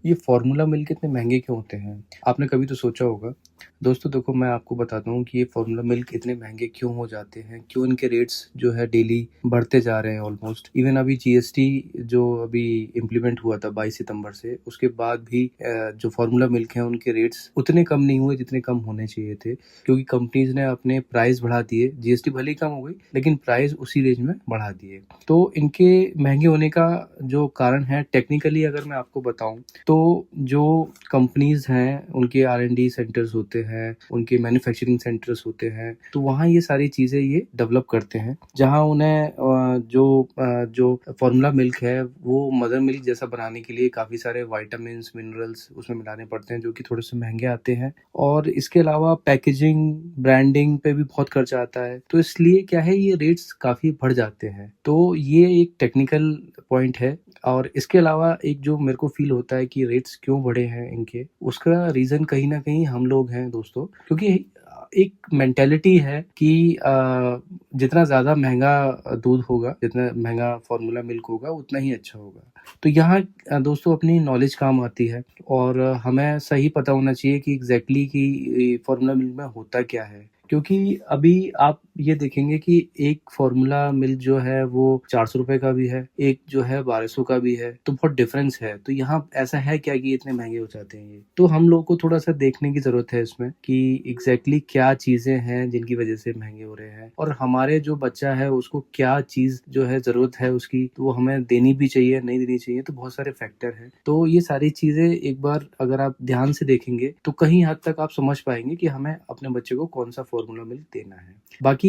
ये formula milk इतने महँगे क्यों होते हैं? आपने कभी तो सोचा होगा। दोस्तों देखो, मैं आपको बताता हूँ कि ये फ़ॉर्मूला मिल्क इतने महँगे क्यों हो जाते हैं, क्यों इनके रेट्स जो है डेली बढ़ते जा रहे हैं ऑलमोस्ट। इवन अभी जीएसटी जो अभी इम्प्लीमेंट हुआ था 22 सितंबर से, उसके बाद भी जो फ़ॉर्मूला मिल्क हैं उनके रेट्स उतने कम नहीं हुए जितने कम होने चाहिए थे, क्योंकि कंपनीज़ ने अपने प्राइस बढ़ा दिए। जीएसटी भले ही कम हो गई, लेकिन प्राइस उसी रेंज में बढ़ा दिए। तो इनके महँगे होने का जो कारण है, टेक्निकली अगर मैं आपको बताऊँ, तो जो कंपनीज़ हैं, उनके आर-एन-डी सेंटर्स होते हैं, उनके मैन्युफैक्चरिंग सेंटर्स होते हैं, तो वहाँ ये सारी चीज़ें ये डेवलप करते हैं, जहाँ उन्हें जो फ़ॉर्मूला मिल्क है, वो मदर मिल्क जैसा बनाने के लिए काफ़ी सारे विटामिन्स, मिनरल्स उसमें मिलाने पड़ते हैं, जो कि थोड़े-से महँगे आते हैं। और इसके अलावा पैकेजिंग, ब्रांडिंग पे भी बहुत खर्चा आता है, तो इसलिए क्या है, ये रेट्स काफ़ी बढ़ जाते हैं। तो ये एक टेक्निकल पॉइंट है। और इसके अलावा एक जो मेरे को फ़ील होता है कि रेट्स क्यों बढ़े हैं इनके, उसका रीज़न कहीं न कहीं हम लोग हैं दोस्तों। क्योंकि एक मेंटालिटी है कि जितना ज़्यादा महँगा दूध होगा, जितना महँगा फ़ॉर्मूला मिल्क होगा, उतना ही अच्छा होगा। तो यहाँ दोस्तों अपनी नॉलेज काम आती है, और हमें सही पता होना चाहिए कि एग्ज़ैक्टली कि फ़ॉर्मूला मिल्क में होता क्या है। क्योंकि अभी आप ये देखेंगे कि एक फ़ॉर्मूला मिल्क जो है वो ₹400 का भी है, एक जो है 1200 का भी है, तो बहुत डिफ़रेंस है। तो यहाँ ऐसा है क्या कि इतने महँगे हो जाते हैं ये? तो हम लोग को थोड़ा-सा देखने की ज़रूरत है इसमें कि एग्ज़ैक्टली क्या चीज़ें हैं जिनकी वज़ह से महँगे हो रहे हैं, और हमारे जो बच्चा है उसको क्या चीज़ जो है ज़रूरत है उसकी, तो वो हमें देनी भी चाहिए, नहीं देनी चाहिए, तो बहुत सारे फैक्टर हैं। तो ये सारी चीज़ें एक बार अगर आप ध्यान से देखेंगे, तो कहीं हद तक आप समझ पाएँगे कि हमें अपने बच्चे को कौन-सा फ़ॉर्मूला मिल्क देना है। बाकी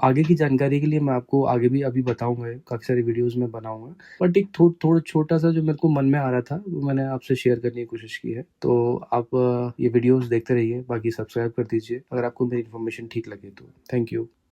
आगे की जानकारी के लिए मैं आपको आगे भी अभी बताऊँगा, काफ़ी सारी वीडियोज़ मैं बनाऊँगा। बट एक थोड़ा छोटा-सा जो मेरे को मन में आ रहा था, वो मैंने आपसे शेयर करने की कोशिश की है। तो आप ये वीडियोज़ देखते रहिए, बाकी सब्सक्राइब कर दीजिए, अगर आपको मेरी इन्फॉर्मेशन ठीक लगे तो। Thank you.